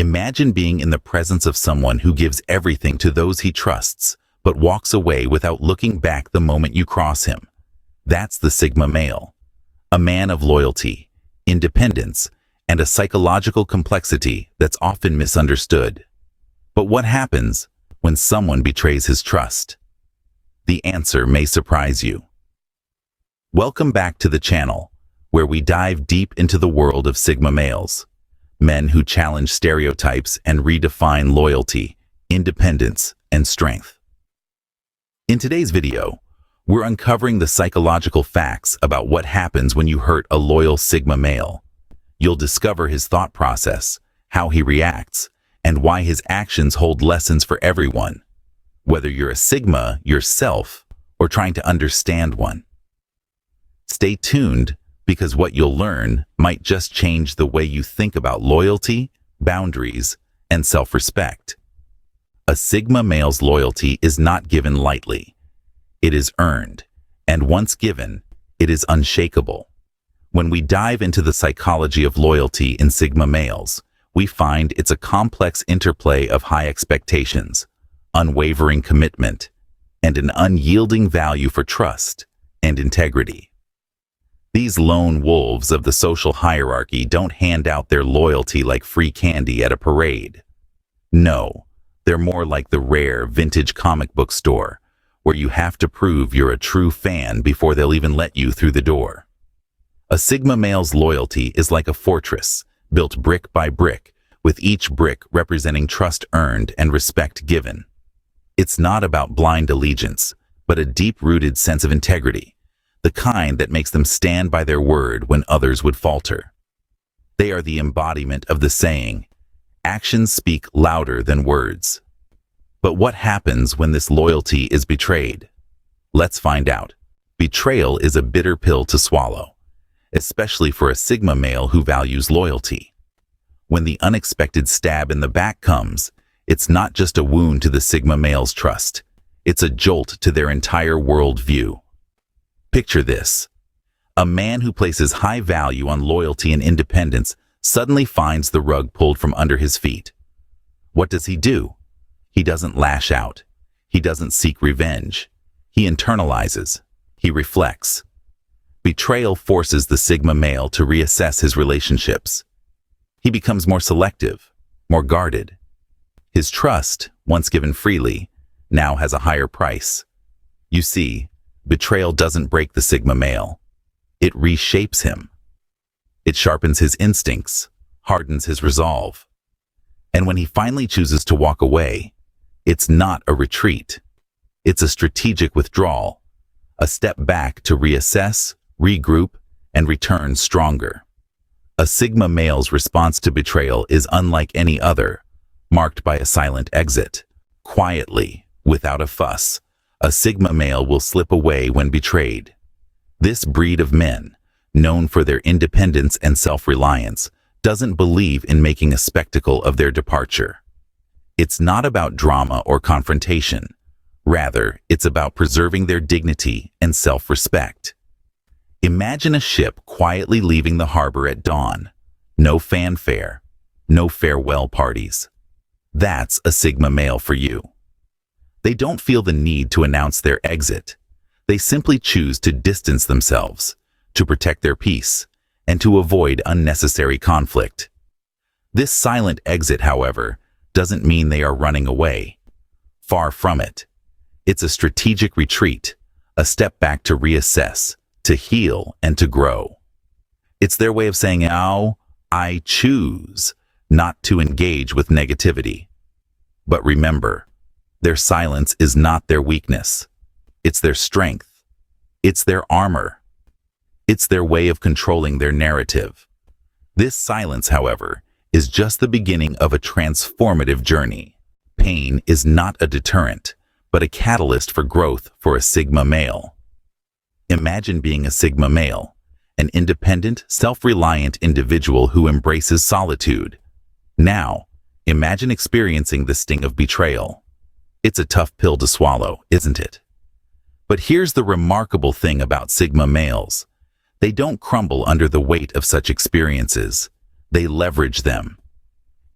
Imagine being in the presence of someone who gives everything to those he trusts, but walks away without looking back the moment you cross him. That's the Sigma male. A man of loyalty, independence, and a psychological complexity that's often misunderstood. But what happens when someone betrays his trust? The answer may surprise you. Welcome back to the channel, where we dive deep into the world of Sigma males, men who challenge stereotypes and redefine loyalty, independence, and strength. In today's video, we're uncovering the psychological facts about what happens when you hurt a loyal Sigma male. You'll discover his thought process, how he reacts, and why his actions hold lessons for everyone, whether you're a Sigma yourself or trying to understand one. Stay tuned, because what you'll learn might just change the way you think about loyalty, boundaries, and self-respect. A Sigma male's loyalty is not given lightly. It is earned, and once given, it is unshakable. When we dive into the psychology of loyalty in Sigma males, we find it's a complex interplay of high expectations, unwavering commitment, and an unyielding value for trust and integrity. These lone wolves of the social hierarchy don't hand out their loyalty like free candy at a parade. No, they're more like the rare vintage comic book store, where you have to prove you're a true fan before they'll even let you through the door. A Sigma male's loyalty is like a fortress, built brick by brick, with each brick representing trust earned and respect given. It's not about blind allegiance, but a deep-rooted sense of integrity, the kind that makes them stand by their word when others would falter. They are the embodiment of the saying, "Actions speak louder than words." But what happens when this loyalty is betrayed? Let's find out. Betrayal is a bitter pill to swallow, especially for a Sigma male who values loyalty. When the unexpected stab in the back comes, it's not just a wound to the Sigma male's trust. It's a jolt to their entire worldview. Picture this. A man who places high value on loyalty and independence suddenly finds the rug pulled from under his feet. What does he do? He doesn't lash out. He doesn't seek revenge. He internalizes. He reflects. Betrayal forces the Sigma male to reassess his relationships. He becomes more selective, more guarded. His trust, once given freely, now has a higher price. You see, betrayal doesn't break the Sigma male. It reshapes him. It sharpens his instincts, hardens his resolve. And when he finally chooses to walk away, it's not a retreat. It's a strategic withdrawal, a step back to reassess, regroup, and return stronger. A Sigma male's response to betrayal is unlike any other, marked by a silent exit. Quietly, without a fuss, a Sigma male will slip away when betrayed. This breed of men, known for their independence and self-reliance, doesn't believe in making a spectacle of their departure. It's not about drama or confrontation. Rather, it's about preserving their dignity and self-respect. Imagine a ship quietly leaving the harbor at dawn. No fanfare, no farewell parties. That's a Sigma male for you. They don't feel the need to announce their exit. They simply choose to distance themselves, to protect their peace, and to avoid unnecessary conflict. This silent exit, however, doesn't mean they are running away. Far from it. It's a strategic retreat, a step back to reassess, to heal, and to grow. It's their way of saying, "Oh, I choose not to engage with negativity." But remember, their silence is not their weakness. It's their strength. It's their armor. It's their way of controlling their narrative. This silence, however, is just the beginning of a transformative journey. Pain is not a deterrent, but a catalyst for growth for a Sigma male. Imagine being a Sigma male, an independent, self-reliant individual who embraces solitude. Now, imagine experiencing the sting of betrayal. It's a tough pill to swallow, isn't it? But here's the remarkable thing about Sigma males. They don't crumble under the weight of such experiences. They leverage them.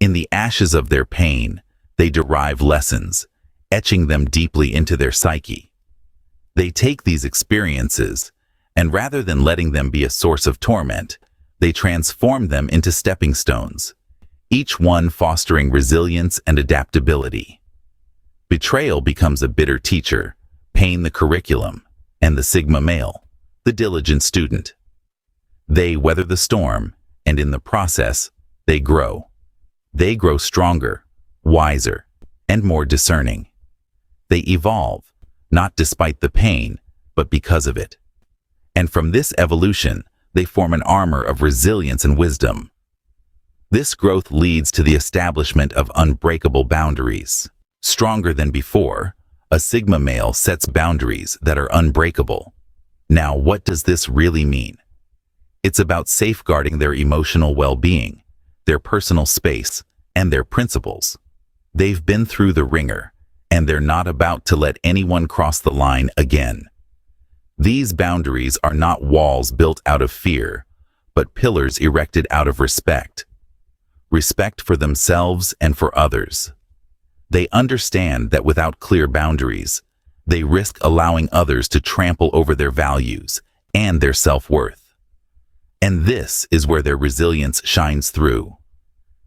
In the ashes of their pain, they derive lessons, etching them deeply into their psyche. They take these experiences, and rather than letting them be a source of torment, they transform them into stepping stones, each one fostering resilience and adaptability. Betrayal becomes a bitter teacher, pain the curriculum, and the Sigma male, the diligent student. They weather the storm, and in the process, they grow. They grow stronger, wiser, and more discerning. They evolve, not despite the pain, but because of it. And from this evolution, they form an armor of resilience and wisdom. This growth leads to the establishment of unbreakable boundaries. Stronger than before, a Sigma male sets boundaries that are unbreakable. Now, what does this really mean? It's about safeguarding their emotional well-being, their personal space, and their principles. They've been through the ringer, and they're not about to let anyone cross the line again. These boundaries are not walls built out of fear, but pillars erected out of respect. Respect for themselves and for others. They understand that without clear boundaries, they risk allowing others to trample over their values and their self-worth. And this is where their resilience shines through.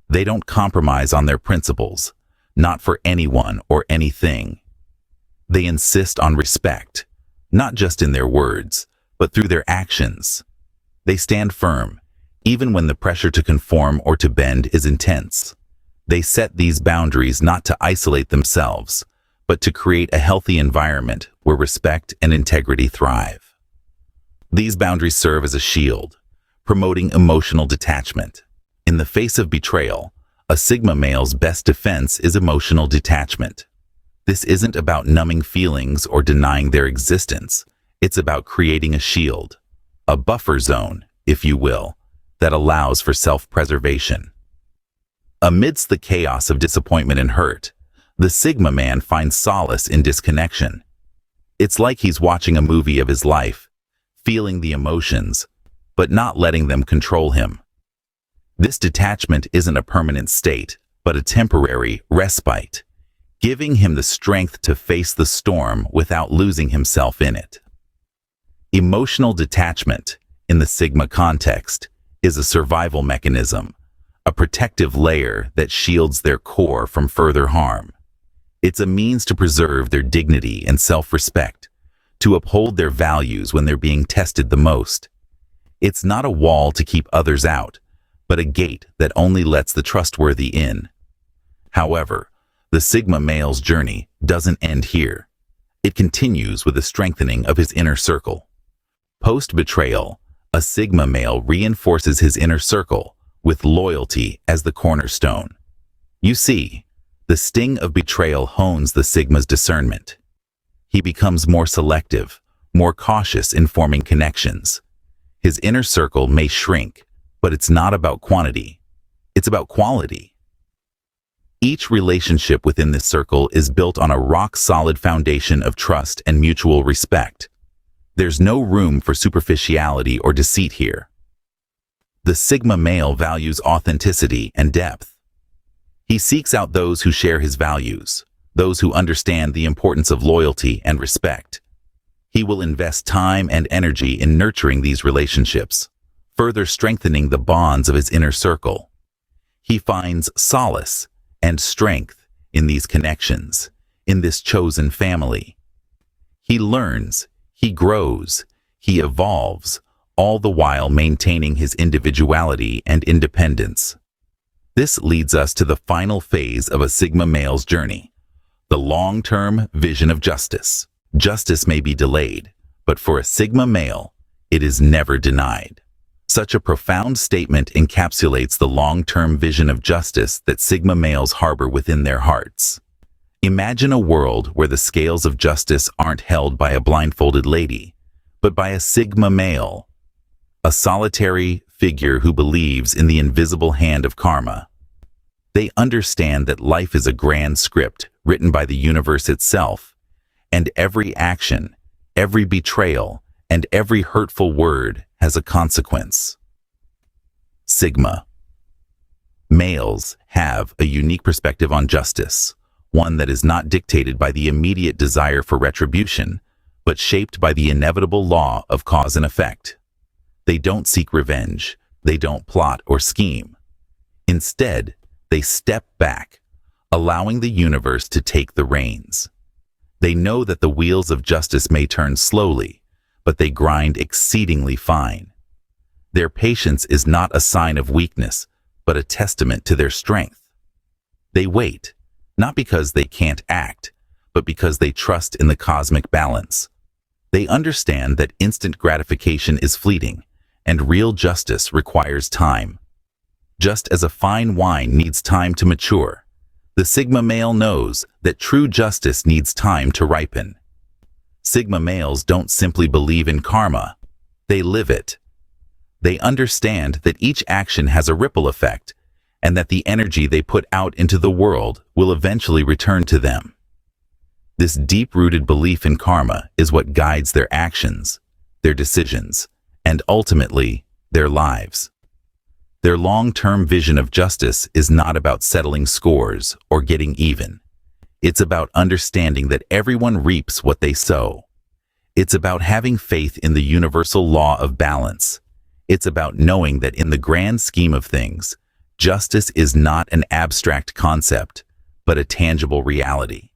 They don't compromise on their principles, not for anyone or anything. They insist on respect, not just in their words, but through their actions. They stand firm, even when the pressure to conform or to bend is intense. They set these boundaries not to isolate themselves, but to create a healthy environment where respect and integrity thrive. These boundaries serve as a shield, promoting emotional detachment. In the face of betrayal, a Sigma male's best defense is emotional detachment. This isn't about numbing feelings or denying their existence. It's about creating a shield, a buffer zone, if you will, that allows for self-preservation. Amidst the chaos of disappointment and hurt, the Sigma man finds solace in disconnection. It's like he's watching a movie of his life, feeling the emotions, but not letting them control him. This detachment isn't a permanent state, but a temporary respite, giving him the strength to face the storm without losing himself in it. Emotional detachment, in the Sigma context, is a survival mechanism, a protective layer that shields their core from further harm. It's a means to preserve their dignity and self-respect, to uphold their values when they're being tested the most. It's not a wall to keep others out, but a gate that only lets the trustworthy in. However, the Sigma male's journey doesn't end here. It continues with the strengthening of his inner circle. Post-betrayal, a Sigma male reinforces his inner circle with loyalty as the cornerstone. You see, the sting of betrayal hones the Sigma's discernment. He becomes more selective, more cautious in forming connections. His inner circle may shrink, but it's not about quantity. It's about quality. Each relationship within this circle is built on a rock-solid foundation of trust and mutual respect. There's no room for superficiality or deceit here. The Sigma male values authenticity and depth. He seeks out those who share his values, those who understand the importance of loyalty and respect. He will invest time and energy in nurturing these relationships, further strengthening the bonds of his inner circle. He finds solace and strength in these connections, in this chosen family. He learns, he grows, he evolves, all the while maintaining his individuality and independence. This leads us to the final phase of a Sigma male's journey, the long-term vision of justice. Justice may be delayed, but for a Sigma male, it is never denied. Such a profound statement encapsulates the long-term vision of justice that Sigma males harbor within their hearts. Imagine a world where the scales of justice aren't held by a blindfolded lady, but by a Sigma male, a solitary figure who believes in the invisible hand of karma. They understand that life is a grand script written by the universe itself, and every action, every betrayal, and every hurtful word has a consequence. Sigma. Males have a unique perspective on justice, one that is not dictated by the immediate desire for retribution, but shaped by the inevitable law of cause and effect. They don't seek revenge, they don't plot or scheme. Instead, they step back, allowing the universe to take the reins. They know that the wheels of justice may turn slowly, but they grind exceedingly fine. Their patience is not a sign of weakness, but a testament to their strength. They wait, not because they can't act, but because they trust in the cosmic balance. They understand that instant gratification is fleeting, and real justice requires time. Just as a fine wine needs time to mature, the Sigma male knows that true justice needs time to ripen. Sigma males don't simply believe in karma, they live it. They understand that each action has a ripple effect, and that the energy they put out into the world will eventually return to them. This deep-rooted belief in karma is what guides their actions, their decisions, and ultimately, their lives. Their long-term vision of justice is not about settling scores or getting even. It's about understanding that everyone reaps what they sow. It's about having faith in the universal law of balance. It's about knowing that in the grand scheme of things, justice is not an abstract concept, but a tangible reality.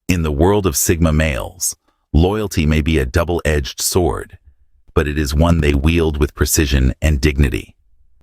In the world of Sigma males, loyalty may be a double-edged sword, but it is one they wield with precision and dignity.